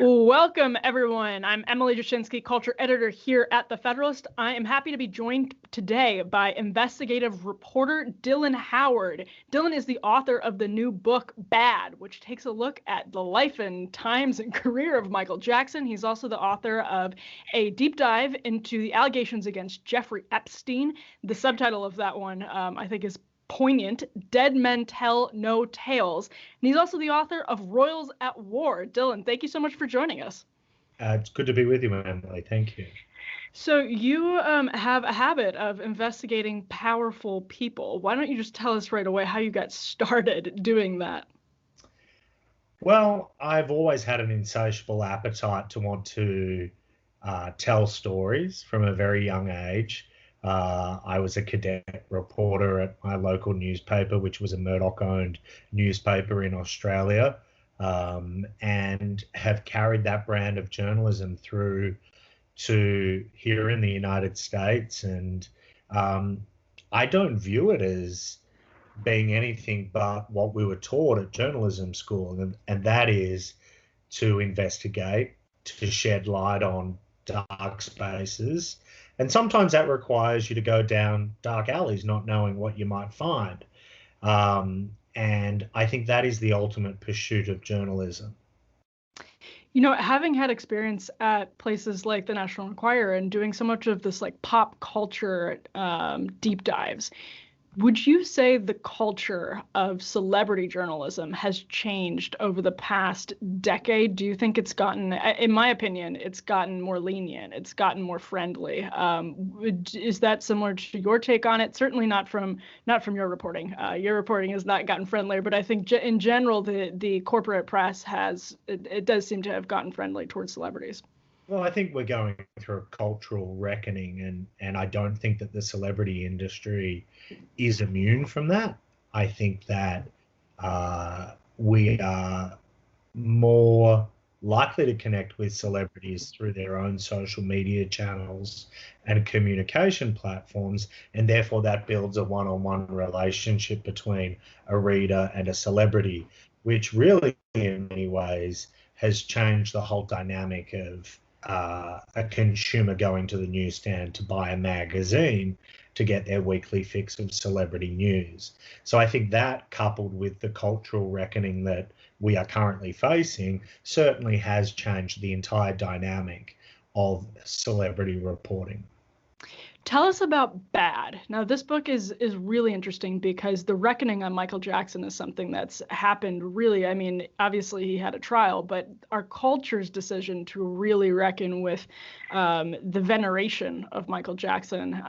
Welcome, everyone. I'm Emily Jashinsky, culture editor here at The Federalist. I am happy to be joined today by investigative reporter Dylan Howard. Dylan is the author of the new book, Bad, which takes a look at the life and times and career of Michael Jackson. He's also the author of a deep dive into the allegations against Jeffrey Epstein. The subtitle of that one, I think, is poignant, Dead Men Tell No Tales. And he's also the author of Royals at War. Dylan, thank you so much for joining us. It's good to be with you, Emily. Thank you. So you have a habit of investigating powerful people. Why don't you just tell us right away how you got started doing that? Well, I've always had an insatiable appetite to want to tell stories from a very young age. I was a cadet reporter at my local newspaper, which was a Murdoch-owned newspaper in Australia, and have carried that brand of journalism through to here in the United States. And I don't view it as being anything but what we were taught at journalism school, and that is to investigate, to shed light on dark spaces. And sometimes that requires you to go down dark alleys, not knowing what you might find. And I think that is the ultimate pursuit of journalism. You know, having had experience at places like the National Enquirer and doing so much of this like pop culture deep dives, would you say the culture of celebrity journalism has changed over the past decade? Do you think it's gotten, in my opinion, it's gotten more lenient, it's gotten more friendly? Is that similar to your take on it? Certainly not from your reporting. Your reporting has not gotten friendlier, but I think in general, the corporate press it does seem to have gotten friendly towards celebrities. Well, I think we're going through a cultural reckoning, and I don't think that the celebrity industry is immune from that. I think that we are more likely to connect with celebrities through their own social media channels and communication platforms, and therefore that builds a one-on-one relationship between a reader and a celebrity, which really, in many ways, has changed the whole dynamic of a consumer going to the newsstand to buy a magazine to get their weekly fix of celebrity news. So I think that, coupled with the cultural reckoning that we are currently facing, certainly has changed the entire dynamic of celebrity reporting. Tell us about Bad. Now, this book is really interesting because the reckoning on Michael Jackson is something that's happened really. I mean, obviously he had a trial, but our culture's decision to really reckon with the veneration of Michael Jackson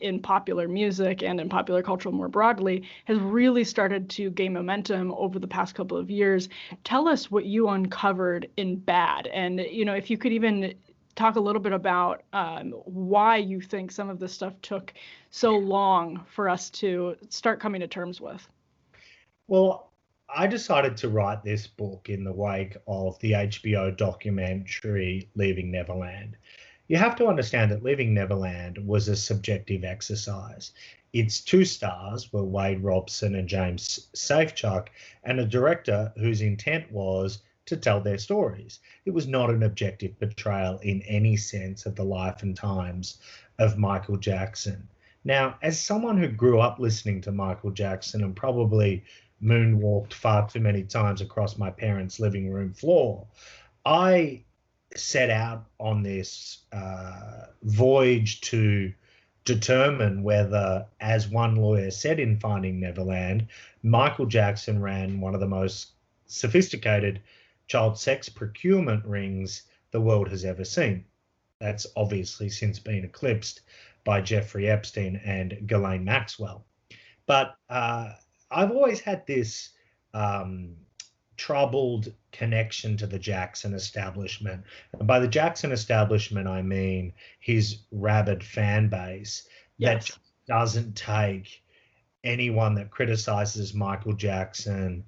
in popular music and in popular culture more broadly has really started to gain momentum over the past couple of years. Tell us what you uncovered in Bad, and if you could even talk a little bit about why you think some of this stuff took so long for us to start coming to terms with. Well, I decided to write this book in the wake of the HBO documentary Leaving Neverland. You have to understand that Leaving Neverland was a subjective exercise. Its two stars were Wade Robson and James Safechuck, and a director whose intent was to tell their stories. It was not an objective portrayal in any sense of the life and times of Michael Jackson. Now, as someone who grew up listening to Michael Jackson and probably moonwalked far too many times across my parents' living room floor, I set out on this voyage to determine whether, as one lawyer said in Finding Neverland, Michael Jackson ran one of the most sophisticated child sex procurement rings the world has ever seen. That's obviously since been eclipsed by Jeffrey Epstein and Ghislaine Maxwell. But I've always had this troubled connection to the Jackson establishment. And by the Jackson establishment, I mean his rabid fan base that doesn't take anyone that criticizes Michael Jackson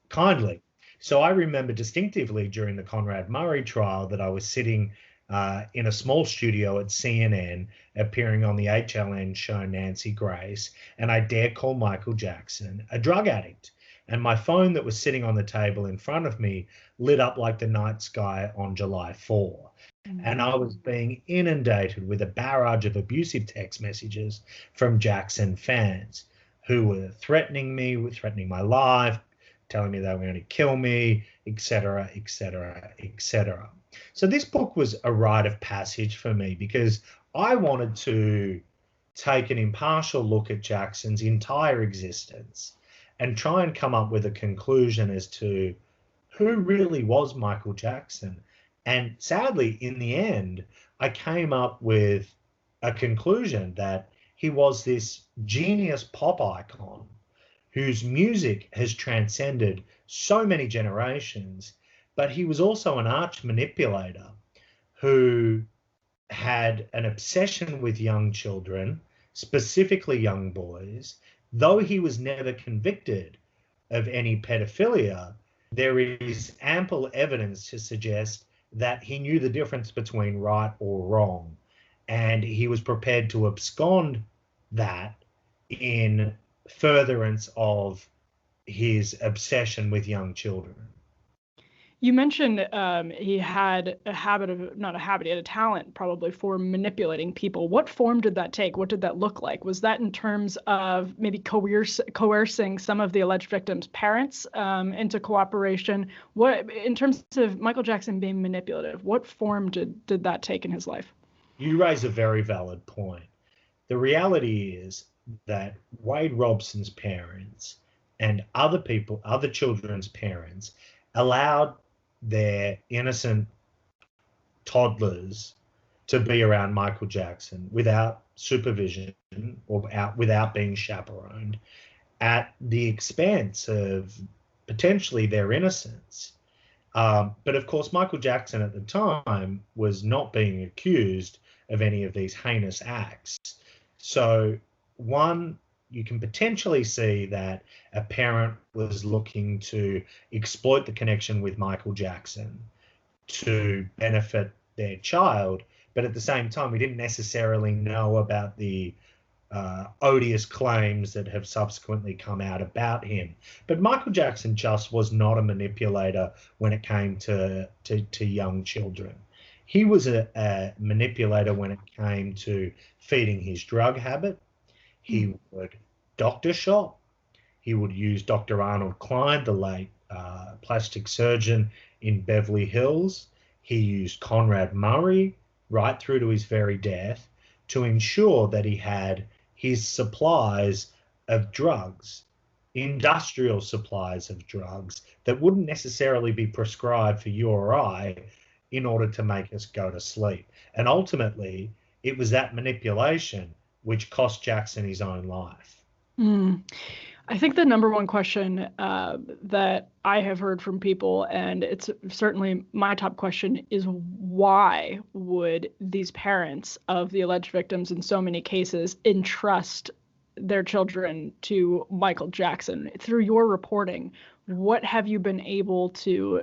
kindly. So I remember distinctively during the Conrad Murray trial that I was sitting in a small studio at CNN, appearing on the HLN show Nancy Grace, and I dare call Michael Jackson a drug addict. And my phone that was sitting on the table in front of me lit up like the night sky on July 4. And I was being inundated with a barrage of abusive text messages from Jackson fans who were threatening me, threatening my life, telling me they were going to kill me, etc., etc., etc. So this book was a rite of passage for me because I wanted to take an impartial look at Jackson's entire existence and try and come up with a conclusion as to who really was Michael Jackson. And sadly, in the end, I came up with a conclusion that he was this genius pop icon whose music has transcended so many generations, but he was also an arch manipulator who had an obsession with young children, specifically young boys. Though he was never convicted of any pedophilia, there is ample evidence to suggest that he knew the difference between right or wrong, and he was prepared to abscond that in furtherance of his obsession with young children. You mentioned he had a habit of, not a habit, he had a talent probably for manipulating people. What form did that take? What did that look like? Was that in terms of maybe coercing some of the alleged victims' parents into cooperation? What, in terms of Michael Jackson being manipulative, what form did that take in his life? You raise a very valid point. The reality is that Wade Robson's parents and other children's parents allowed their innocent toddlers to be around Michael Jackson without supervision or without being chaperoned at the expense of potentially their innocence. But of course, Michael Jackson at the time was not being accused of any of these heinous acts. So one, you can potentially see that a parent was looking to exploit the connection with Michael Jackson to benefit their child, but at the same time, we didn't necessarily know about the odious claims that have subsequently come out about him. But Michael Jackson just was not a manipulator when it came to young children. He was a manipulator when it came to feeding his drug habit. He would doctor shop. He would use Dr. Arnold Klein, the late plastic surgeon in Beverly Hills. He used Conrad Murray right through to his very death to ensure that he had his supplies of drugs, industrial supplies of drugs that wouldn't necessarily be prescribed for you or I in order to make us go to sleep. And ultimately, it was that manipulation which cost Jackson his own life. I think the number one question that I have heard from people, and it's certainly my top question, is why would these parents of the alleged victims in so many cases entrust their children to Michael Jackson? Through your reporting, what have you been able to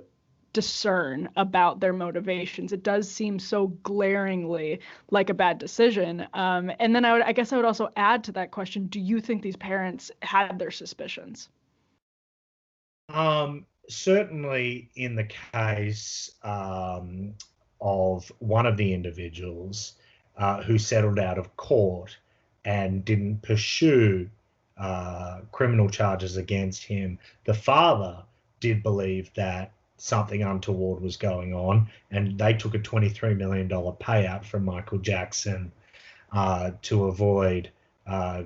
discern about their motivations? It does seem so glaringly like a bad decision. And then I guess I would also add to that question, do you think these parents had their suspicions? Certainly in the case of one of the individuals who settled out of court and didn't pursue criminal charges against him, the father did believe that something untoward was going on, and they took a $23 million payout from Michael Jackson to avoid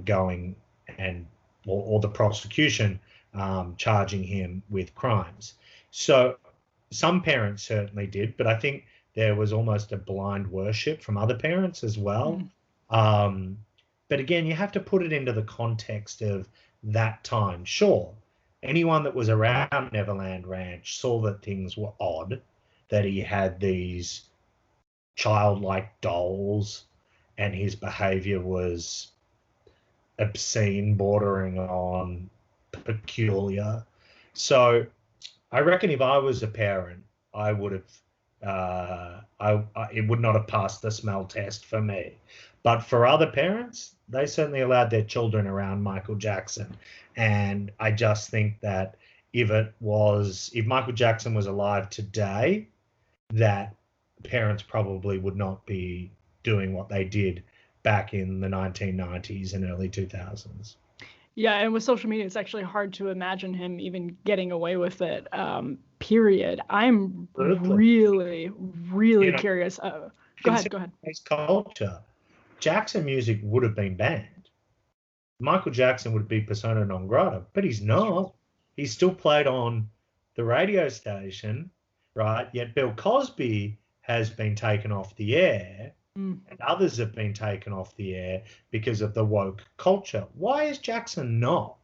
going and or the prosecution charging him with crimes. So some parents certainly did, but I think there was almost a blind worship from other parents as well. But again, you have to put it into the context of that time. Sure, anyone that was around Neverland Ranch saw that things were odd, that he had these childlike dolls and his behavior was obscene, bordering on peculiar. So I reckon if I was a parent, I would have, it would not have passed the smell test for me. But for other parents, they certainly allowed their children around Michael Jackson. And I just think that if Michael Jackson was alive today, that parents probably would not be doing what they did back in the 1990s and early 2000s. Yeah, and with social media, it's actually hard to imagine him even getting away with it. Period. I'm Absolutely. really, really You know, curious. Go ahead. Go ahead. his culture, Jackson music would have been banned. Michael Jackson would be persona non grata, but he's not. He's still played on the radio station, right? Yet Bill Cosby has been taken off the air, and others have been taken off the air because of the woke culture. Why is Jackson not?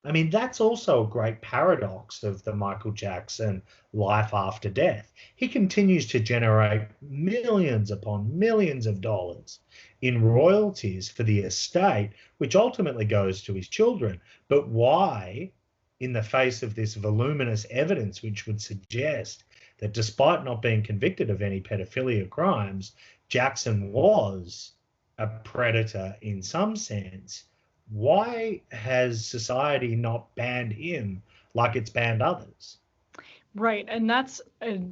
I mean, that's also a great paradox of the Michael Jackson life after death. He continues to generate millions upon millions of dollars in royalties for the estate, which ultimately goes to his children. But why, in the face of this voluminous evidence, which would suggest that despite not being convicted of any pedophilia crimes, Jackson was a predator in some sense? Why has society not banned him like it's banned others? Right, and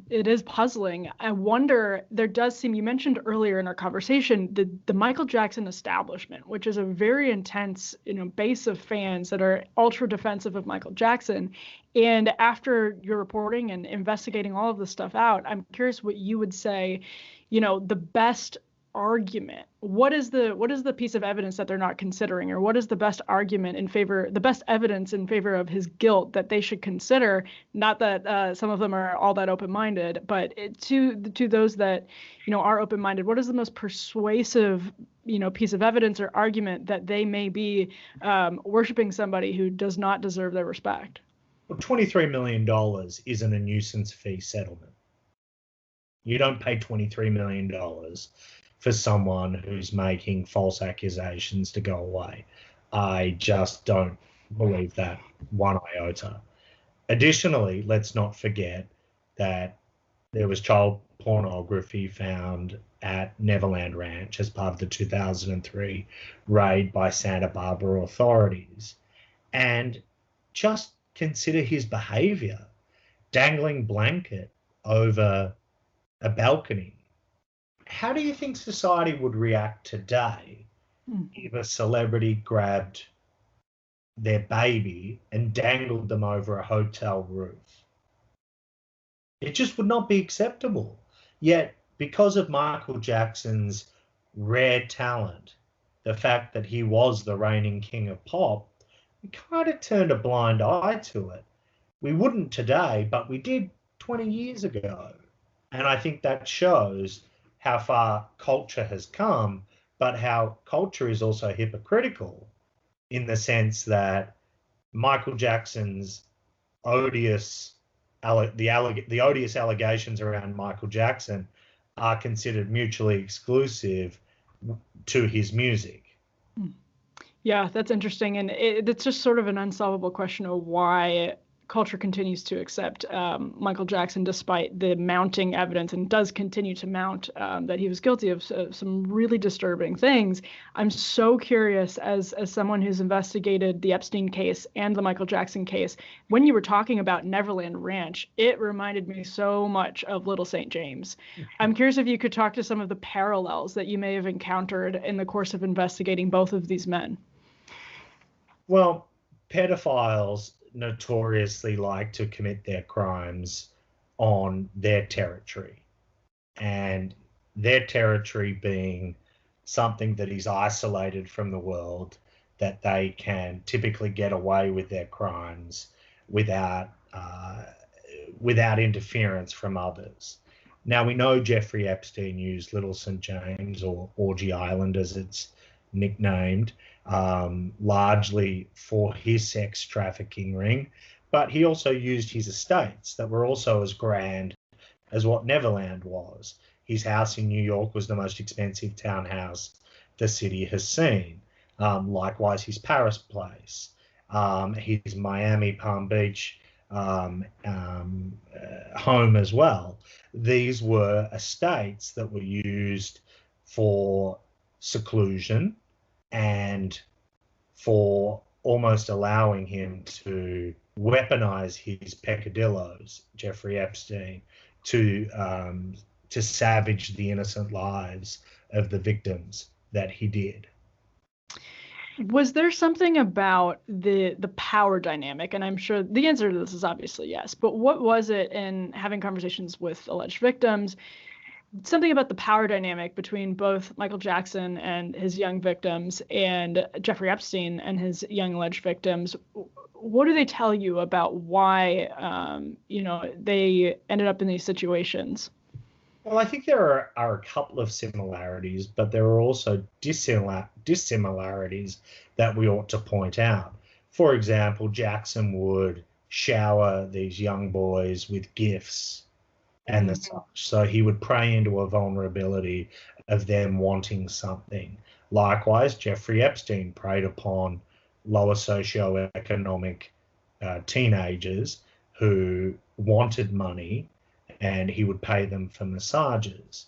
it is puzzling. I wonder, there does seem, you mentioned earlier in our conversation, the Michael Jackson establishment, which is a very intense, base of fans that are ultra defensive of Michael Jackson. And after your reporting and investigating all of this stuff out, I'm curious what you would say, the best argument. What is the piece of evidence that they're not considering, or what is the best argument the best evidence in favor of his guilt that they should consider? Not that some of them are all that open-minded, but to those that are open-minded, what is the most persuasive piece of evidence or argument that they may be worshiping somebody who does not deserve their respect? Well, $23 million isn't a nuisance fee settlement. You don't pay $23 million for someone who's making false accusations to go away. I just don't believe that one iota. Additionally, let's not forget that there was child pornography found at Neverland Ranch as part of the 2003 raid by Santa Barbara authorities. And just consider his behavior, dangling blanket over a balcony. How do you think society would react today if a celebrity grabbed their baby and dangled them over a hotel roof? It just would not be acceptable. Yet, because of Michael Jackson's rare talent, the fact that he was the reigning king of pop, we kind of turned a blind eye to it. We wouldn't today, but we did 20 years ago. And I think that shows how far culture has come, but how culture is also hypocritical in the sense that Michael Jackson's odious allegations around Michael Jackson are considered mutually exclusive to his music. Yeah, that's interesting. And it's just sort of an unsolvable question of why culture continues to accept Michael Jackson despite the mounting evidence, and does continue to mount that he was guilty of some really disturbing things. I'm so curious, as someone who's investigated the Epstein case and the Michael Jackson case, when you were talking about Neverland Ranch, it reminded me so much of Little St. James. I'm curious if you could talk to some of the parallels that you may have encountered in the course of investigating both of these men. Well, pedophiles notoriously like to commit their crimes on their territory, and their territory being something that is isolated from the world, that they can typically get away with their crimes without interference from others. Now, we know Jeffrey Epstein used Little St. James, or Orgy Island as it's nicknamed, largely for his sex trafficking ring, but he also used his estates that were also as grand as what Neverland was. His house in New York was the most expensive townhouse the city has seen. Likewise, his Paris place, his Miami Palm Beach home as well. These were estates that were used for seclusion and for almost allowing him to weaponize his peccadillos, Jeffrey Epstein, to savage the innocent lives of the victims that he did. Was there something about the power dynamic? And I'm sure the answer to this is obviously yes, but what was it in having conversations with alleged victims? Something about the power dynamic between both Michael Jackson and his young victims and Jeffrey Epstein and his young alleged victims. What do they tell you about why, they ended up in these situations? Well, I think there are a couple of similarities, but there are also dissimilarities that we ought to point out. For example, Jackson would shower these young boys with gifts and the such. So he would prey into a vulnerability of them wanting something. Likewise, Jeffrey Epstein preyed upon lower socioeconomic teenagers who wanted money, and he would pay them for massages.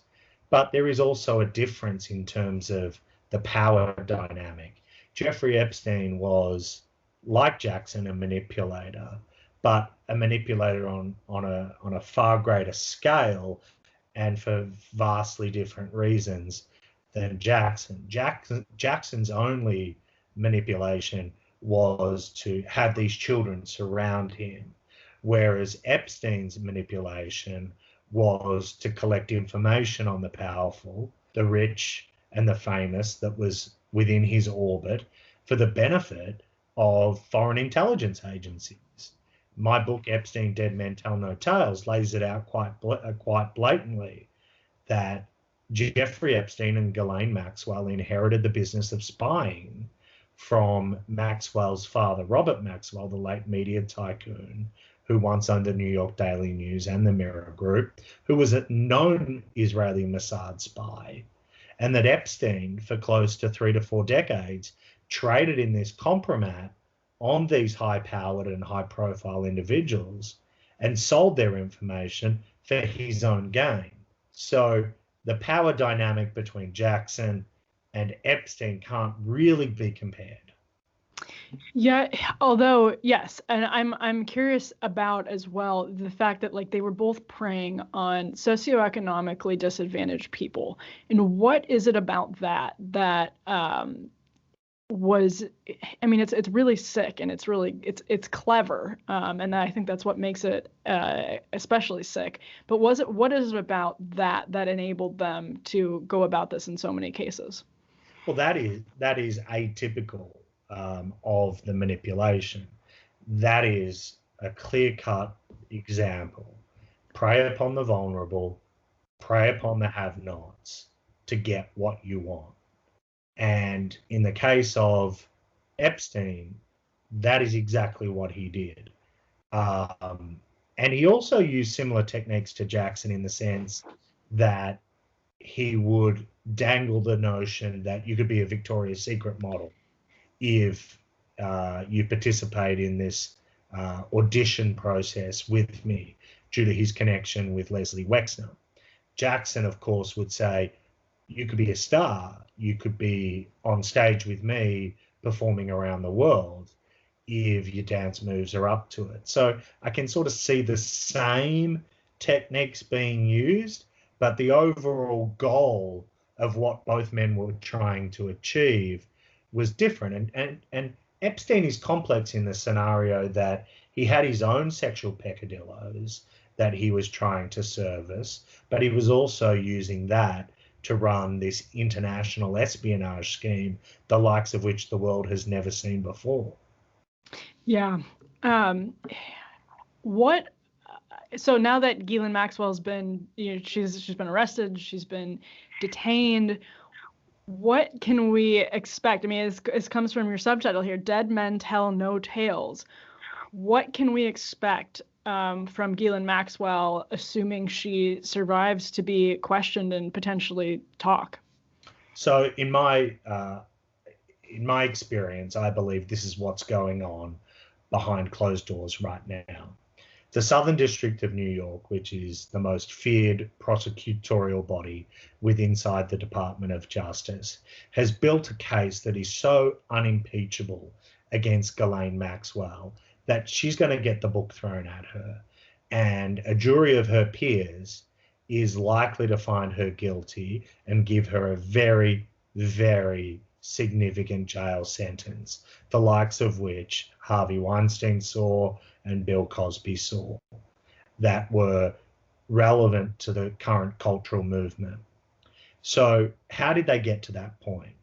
But there is also a difference in terms of the power dynamic. Jeffrey Epstein was, like Jackson, a manipulator, but a manipulator on a far greater scale and for vastly different reasons than Jackson. Jackson's only manipulation was to have these children surround him, whereas Epstein's manipulation was to collect information on the powerful, the rich, and the famous that was within his orbit for the benefit of foreign intelligence agencies. My book, Epstein, Dead Men Tell No Tales, lays it out quite blatantly that Jeffrey Epstein and Ghislaine Maxwell inherited the business of spying from Maxwell's father, Robert Maxwell, the late media tycoon, who once owned the New York Daily News and the Mirror Group, who was a known Israeli Mossad spy, and that Epstein, for close to 3 to 4 decades, traded in this compromat on these high-powered and high-profile individuals and sold their information for his own gain. So the power dynamic between Jackson and Epstein can't really be compared. Yeah, although yes, and I'm curious about as well the fact that like they were both preying on socioeconomically disadvantaged people, and what is it about that was, I mean, it's really sick and it's clever, and I think that's what makes it especially sick. But what is it about that enabled them to go about this in so many cases? Well, that is atypical of the manipulation. That is a clear-cut example. Prey upon the vulnerable, prey upon the have-nots to get what you want. And in the case of Epstein, that is exactly what he did. And he also used similar techniques to Jackson in the sense that he would dangle the notion that you could be a Victoria's Secret model if you participate in this audition process with me due to his connection with Leslie Wexner. Jackson, of course, would say, you could be a star. You could be on stage with me performing around the world if your dance moves are up to it. So I can sort of see the same techniques being used, but the overall goal of what both men were trying to achieve was different. And Epstein is complex in the scenario that he had his own sexual peccadillos that he was trying to service, but he was also using that to run this international espionage scheme, the likes of which the world has never seen before. Yeah. So now that Ghislaine Maxwell's been, she's been arrested, she's been detained, what can we expect? I mean, it comes from your subtitle here, Dead Men Tell No Tales. What can we expect from Ghislaine Maxwell, assuming she survives to be questioned and potentially talk? So in my experience, I believe this is what's going on behind closed doors right now. The Southern District of New York, which is the most feared prosecutorial body inside the Department of Justice, has built a case that is so unimpeachable against Ghislaine Maxwell that she's going to get the book thrown at her. And a jury of her peers is likely to find her guilty and give her a very, very significant jail sentence, the likes of which Harvey Weinstein saw and Bill Cosby saw, that were relevant to the current cultural movement. So how did they get to that point?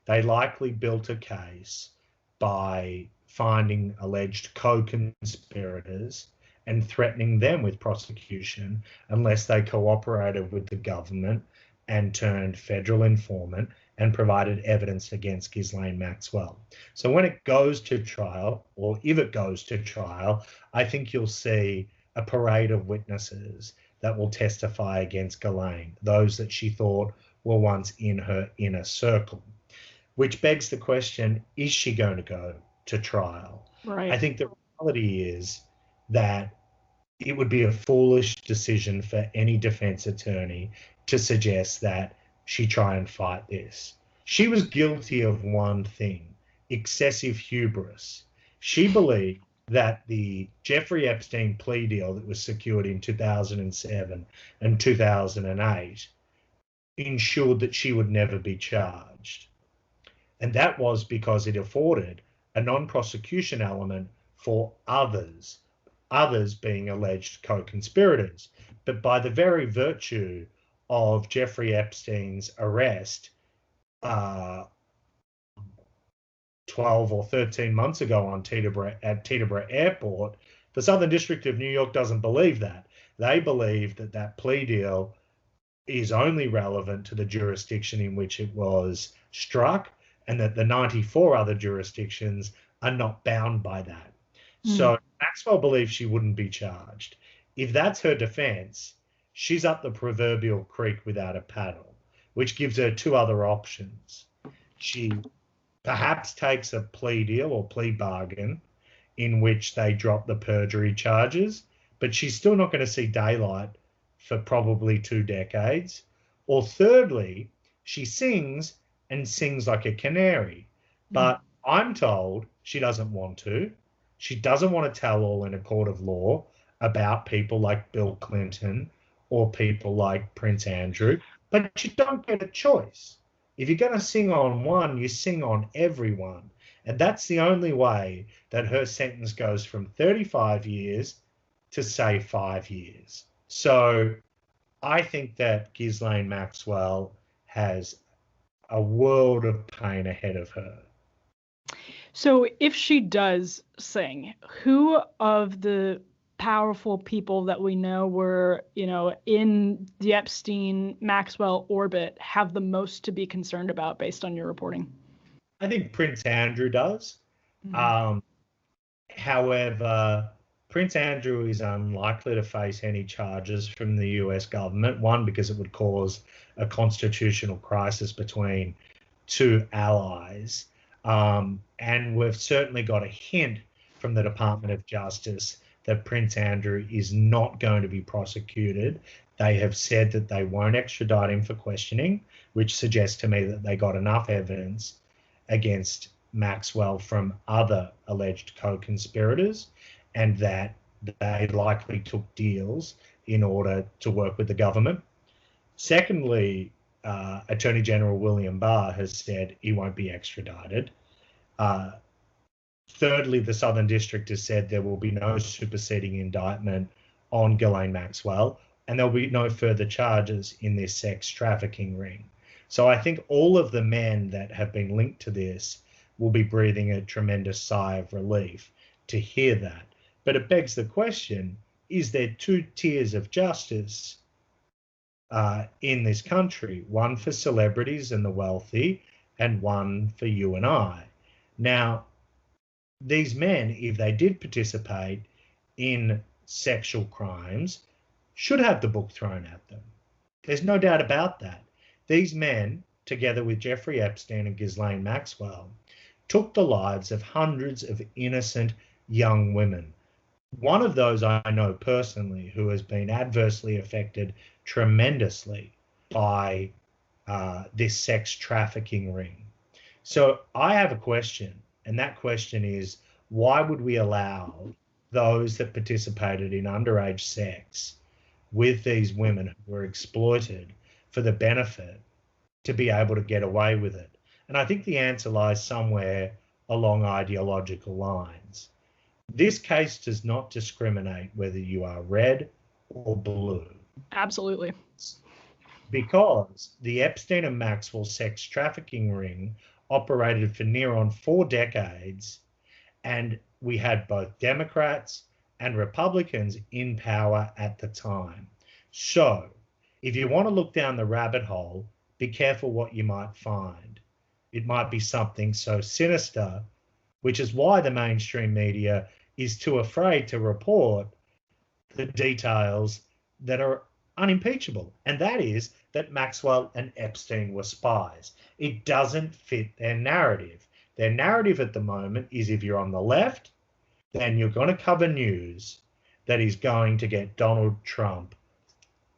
They likely built a case by finding alleged co-conspirators and threatening them with prosecution unless they cooperated with the government and turned federal informant and provided evidence against Ghislaine Maxwell. So when it goes to trial, or if it goes to trial, I think you'll see a parade of witnesses that will testify against Ghislaine, those that she thought were once in her inner circle, which begs the question, is she going to go to trial? Right. I think the reality is that it would be a foolish decision for any defense attorney to suggest that she try and fight this. She was guilty of one thing, excessive hubris. She believed that the Jeffrey Epstein plea deal that was secured in 2007 and 2008 ensured that she would never be charged. And that was because it afforded a non-prosecution element for others being alleged co-conspirators. But by the very virtue of Jeffrey Epstein's arrest 12 or 13 months ago at Teterboro Airport, the Southern District of New York doesn't believe that. They believe that that plea deal is only relevant to the jurisdiction in which it was struck, and that the 94 other jurisdictions are not bound by that. So Maxwell believes she wouldn't be charged. If that's her defense, she's up the proverbial creek without a paddle, which gives her two other options. She perhaps takes a plea deal or plea bargain in which they drop the perjury charges, but she's still not going to see daylight for probably 2 decades. Or thirdly, she sings and sings like a canary. But I'm told she doesn't want to. She doesn't want to tell all in a court of law about people like Bill Clinton or people like Prince Andrew, but you don't get a choice. If you're going to sing on one, you sing on everyone. And that's the only way that her sentence goes from 35 years to, say, 5 years. So I think that Ghislaine Maxwell has a world of pain ahead of her. So if she does sing, who of the powerful people that we know were, in the Epstein Maxwell orbit have the most to be concerned about based on your reporting? I think Prince Andrew does. However, Prince Andrew is unlikely to face any charges from the US government. One, because it would cause a constitutional crisis between two allies. And we've certainly got a hint from the Department of Justice that Prince Andrew is not going to be prosecuted. They have said that they won't extradite him for questioning, which suggests to me that they got enough evidence against Maxwell from other alleged co-conspirators, and that they likely took deals in order to work with the government. Secondly, Attorney General William Barr has said he won't be extradited. Thirdly, the Southern District has said there will be no superseding indictment on Ghislaine Maxwell, and there'll be no further charges in this sex trafficking ring. So I think all of the men that have been linked to this will be breathing a tremendous sigh of relief to hear that. But it begs the question, is there two tiers of justice in this country? One for celebrities and the wealthy, and one for you and I. Now, these men, if they did participate in sexual crimes, should have the book thrown at them. There's no doubt about that. These men, together with Jeffrey Epstein and Ghislaine Maxwell, took the lives of hundreds of innocent young women, One of those I know personally who has been adversely affected tremendously by this sex trafficking ring. So I have a question, and that question is, why would we allow those that participated in underage sex with these women who were exploited for the benefit to be able to get away with it? And I think the answer lies somewhere along ideological lines. This case does not discriminate whether you are red or blue. Absolutely. Because the Epstein and Maxwell sex trafficking ring operated for near on 4 decades, and we had both Democrats and Republicans in power at the time. So if you want to look down the rabbit hole, be careful what you might find. It might be something so sinister, which is why the mainstream media is too afraid to report the details that are unimpeachable. And that is that Maxwell and Epstein were spies. It doesn't fit their narrative. Their narrative at the moment is if you're on the left, then you're going to cover news that is going to get Donald Trump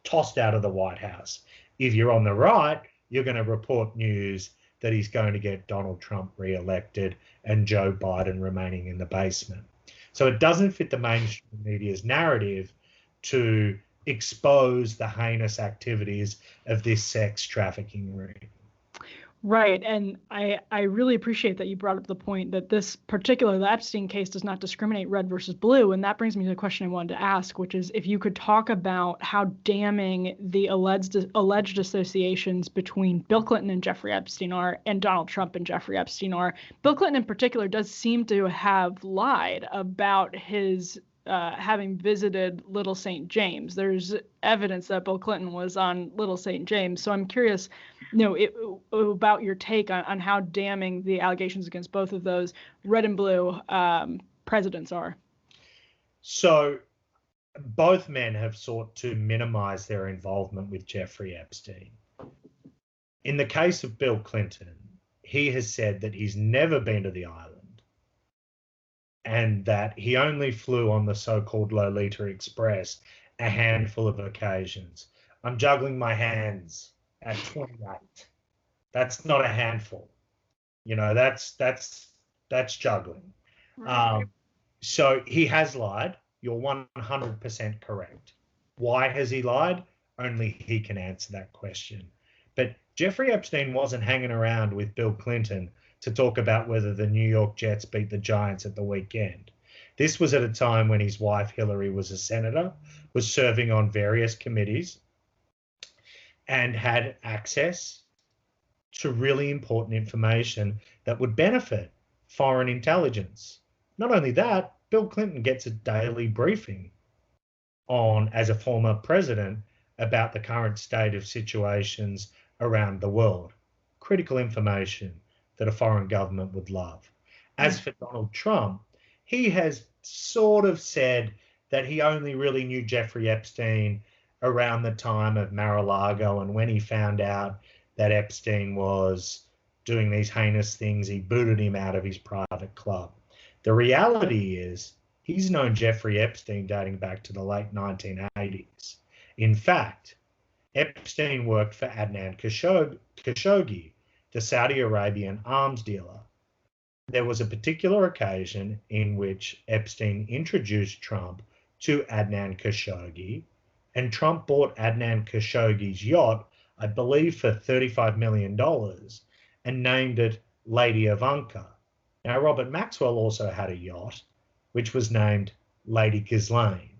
tossed out of the White House. If you're on the right, you're going to report news that he's going to get Donald Trump re-elected and Joe Biden remaining in the basement. So it doesn't fit the mainstream media's narrative to expose the heinous activities of this sex trafficking ring. Right. And I really appreciate that you brought up the point that the Epstein case does not discriminate red versus blue. And that brings me to the question I wanted to ask, which is if you could talk about how damning the alleged associations between Bill Clinton and Jeffrey Epstein are, and Donald Trump and Jeffrey Epstein are. Bill Clinton in particular does seem to have lied about his having visited Little St. James. There's evidence that Bill Clinton was on Little St. James. So I'm curious, about your take on how damning the allegations against both of those red and blue presidents are. So both men have sought to minimize their involvement with Jeffrey Epstein. In the case of Bill Clinton, he has said that he's never been to the island, and that he only flew on the so-called Lolita Express a handful of occasions. I'm juggling my hands at 28. That's not a handful. That's juggling. Right. So he has lied. You're 100% correct. Why has he lied? Only he can answer that question. But Jeffrey Epstein wasn't hanging around with Bill Clinton to talk about whether the New York Jets beat the Giants at the weekend. This was at a time when his wife Hillary was a senator, was serving on various committees, and had access to really important information that would benefit foreign intelligence. Not only that, Bill Clinton gets a daily briefing as a former president, about the current state of situations around the world. Critical information that a foreign government would love. As for Donald Trump, he has sort of said that he only really knew Jeffrey Epstein around the time of Mar-a-Lago, and when he found out that Epstein was doing these heinous things, he booted him out of his private club. The reality is he's known Jeffrey Epstein dating back to the late 1980s. In fact, Epstein worked for Adnan Khashoggi, the Saudi Arabian arms dealer. There was a particular occasion in which Epstein introduced Trump to Adnan Khashoggi, and Trump bought Adnan Khashoggi's yacht, I believe, for $35 million, and named it Lady Ivanka. Now, Robert Maxwell also had a yacht, which was named Lady Ghislaine.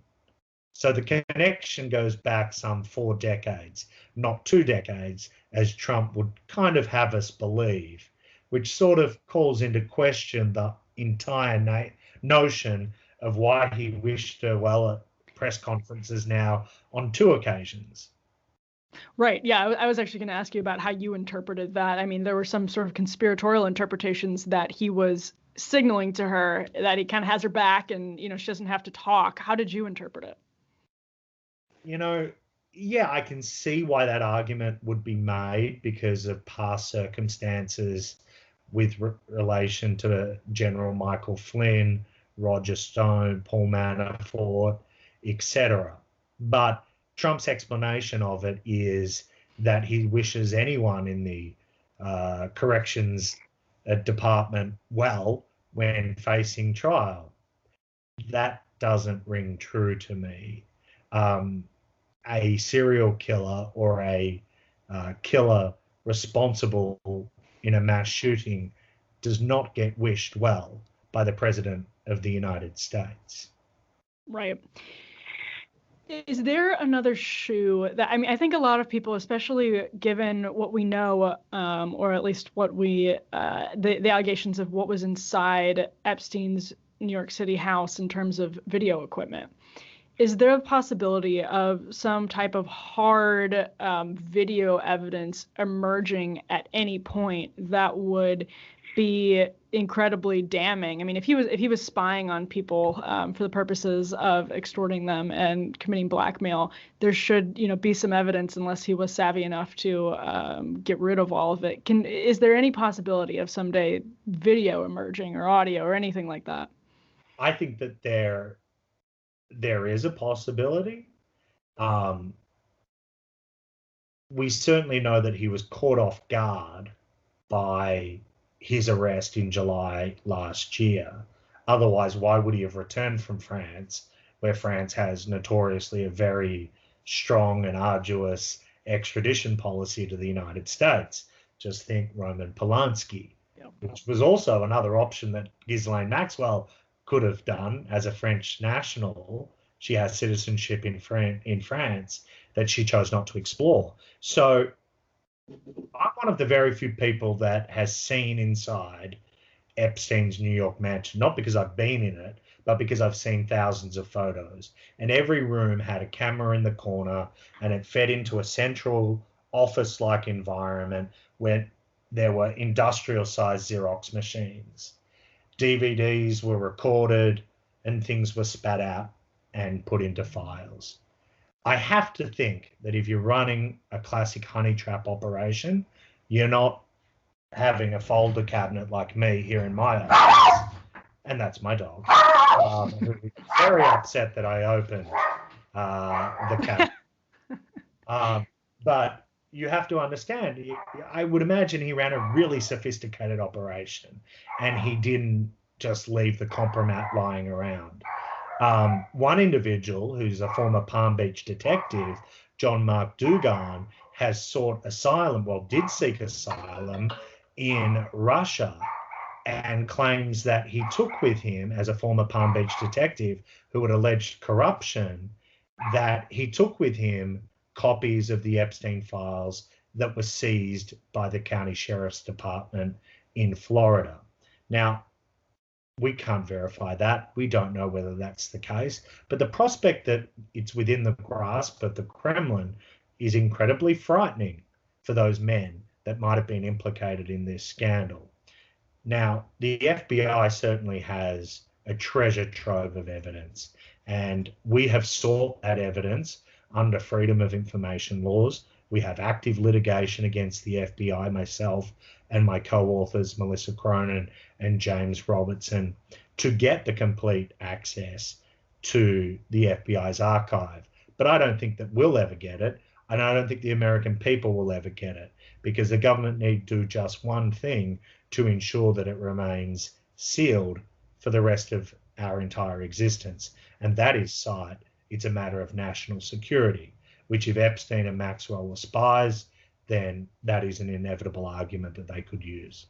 So the connection goes back some 4 decades, not 2 decades, as Trump would kind of have us believe, which sort of calls into question the entire notion of why he wished farewell at press conferences now on 2 occasions. Right. Yeah, I was actually going to ask you about how you interpreted that. I mean, there were some sort of conspiratorial interpretations that he was signaling to her that he kind of has her back and, she doesn't have to talk. How did you interpret it? Yeah, I can see why that argument would be made because of past circumstances with relation to General Michael Flynn, Roger Stone, Paul Manafort, etc. But Trump's explanation of it is that he wishes anyone in the corrections department well when facing trial. That doesn't ring true to me. A serial killer or a killer responsible in a mass shooting does not get wished well by the President of the United States. Right. Is there another shoe that, I mean, I think a lot of people, especially given what we know, or at least what we, the allegations of what was inside Epstein's New York City house in terms of video equipment, is there a possibility of some type of hard video evidence emerging at any point that would be incredibly damning? I mean, if he was spying on people for the purposes of extorting them and committing blackmail, there should, be some evidence, unless he was savvy enough to get rid of all of it. Is there any possibility of someday video emerging or audio or anything like that? I think that there is a possibility. We certainly know that he was caught off guard by his arrest in July last year. Otherwise, why would he have returned from France, where France has notoriously a very strong and arduous extradition policy to the United States? Just think Roman Polanski, which was also another option that Ghislaine Maxwell could have done as a French national. She has citizenship in France that she chose not to explore. So I'm one of the very few people that has seen inside Epstein's New York mansion, not because I've been in it, but because I've seen thousands of photos. And every room had a camera in the corner, and it fed into a central office-like environment where there were industrial-sized Xerox machines. DVDs were recorded and things were spat out and put into files. I have to think that if you're running a classic honey trap operation, you're not having a folder cabinet like me here in my office, and that's my dog, who's very upset that I opened the cabinet. But you have to understand, I would imagine he ran a really sophisticated operation, and he didn't just leave the compromat lying around. One individual who's a former Palm Beach detective, John Mark Dugan, has sought asylum, did seek asylum in Russia, and claims that he took with him, as a former Palm Beach detective who had alleged corruption, that he took with him copies of the Epstein files that were seized by the county sheriff's department in Florida. Now, we can't verify that. We don't know whether that's the case. But the prospect that it's within the grasp of the Kremlin is incredibly frightening for those men that might have been implicated in this scandal. Now, the FBI certainly has a treasure trove of evidence, and we have sought that evidence under Freedom of Information laws. We have active litigation against the FBI, myself and my co-authors, Melissa Cronin and James Robertson, to get the complete access to the FBI's archive. But I don't think that we'll ever get it, and I don't think the American people will ever get it, because the government need to do just one thing to ensure that it remains sealed for the rest of our entire existence, and that is sight. It's a matter of national security, which if Epstein and Maxwell were spies, then that is an inevitable argument that they could use.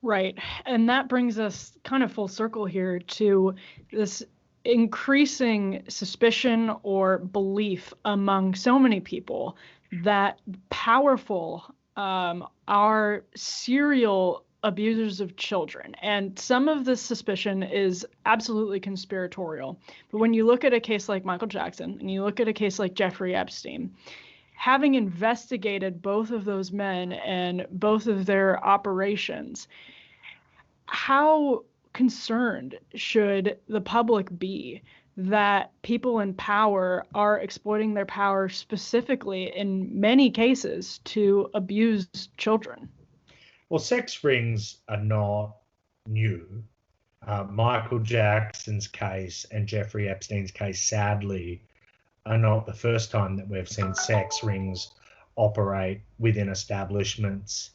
Right. And that brings us kind of full circle here to this increasing suspicion or belief among so many people that powerful are serial abusers of children. And some of this suspicion is absolutely conspiratorial. But when you look at a case like Michael Jackson and you look at a case like Jeffrey Epstein, having investigated both of those men and both of their operations, how concerned should the public be that people in power are exploiting their power specifically in many cases to abuse children? Well, sex rings are not new. Michael Jackson's case and Jeffrey Epstein's case, sadly, are not the first time that we've seen sex rings operate within establishments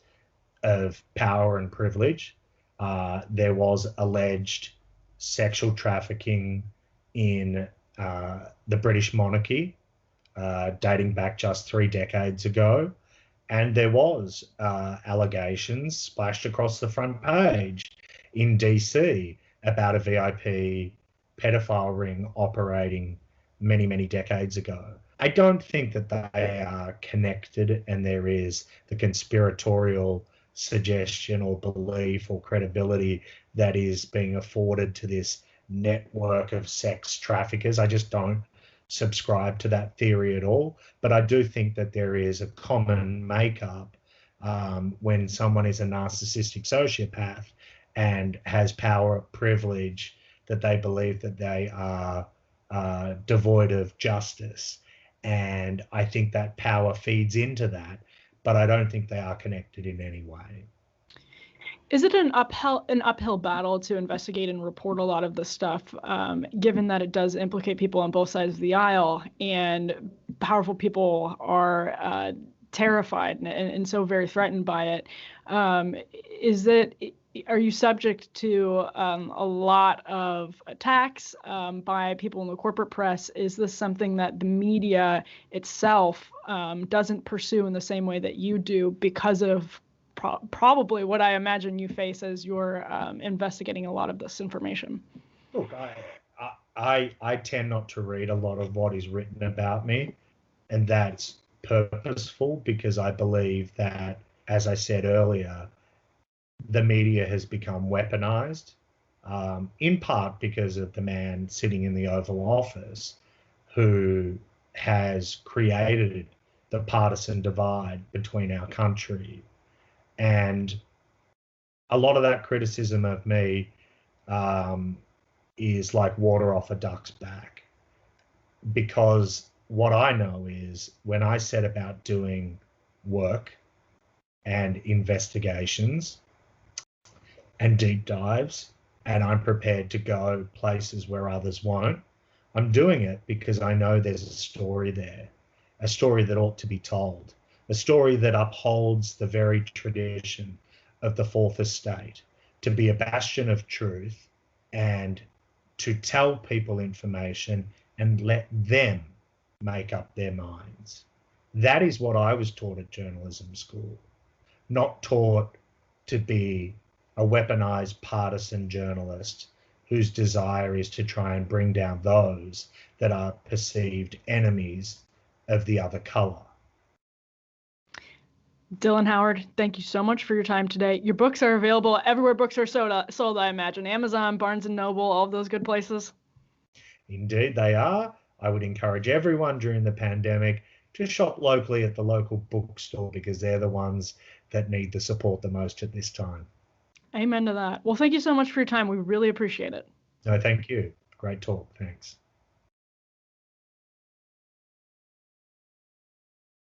of power and privilege. There was alleged sexual trafficking in the British monarchy, dating back just 3 decades ago. And there was allegations splashed across the front page in DC about a VIP pedophile ring operating many, many decades ago. I don't think that they are connected, and there is the conspiratorial suggestion or belief or credibility that is being afforded to this network of sex traffickers. I just don't subscribe to that theory at all. But I do think that there is a common makeup when someone is a narcissistic sociopath and has power, privilege, that they believe that they are devoid of justice. And I think that power feeds into that, but I don't think they are connected in any way. Is it an uphill battle to investigate and report a lot of this stuff, given that it does implicate people on both sides of the aisle, and powerful people are terrified and so very threatened by it? Are you subject to a lot of attacks by people in the corporate press? Is this something that the media itself doesn't pursue in the same way that you do because of probably what I imagine you face as you're investigating a lot of this information? Look, I tend not to read a lot of what is written about me, and that's purposeful because I believe that, as I said earlier, the media has become weaponized, in part because of the man sitting in the Oval Office who has created the partisan divide between our country. And a lot of that criticism of me is like water off a duck's back, because what I know is when I set about doing work and investigations and deep dives, and I'm prepared to go places where others won't, I'm doing it because I know there's a story there, a story that ought to be told, a story that upholds the very tradition of the Fourth Estate, to be a bastion of truth and to tell people information and let them make up their minds. That is what I was taught at journalism school, not taught to be a weaponized partisan journalist whose desire is to try and bring down those that are perceived enemies of the other color. Dylan Howard, thank you so much for your time today. Your books are available everywhere books are sold, I imagine. Amazon, Barnes & Noble, all of those good places. Indeed, they are. I would encourage everyone during the pandemic to shop locally at the local bookstore because they're the ones that need the support the most at this time. Amen to that. Well, thank you so much for your time. We really appreciate it. No, thank you. Great talk. Thanks.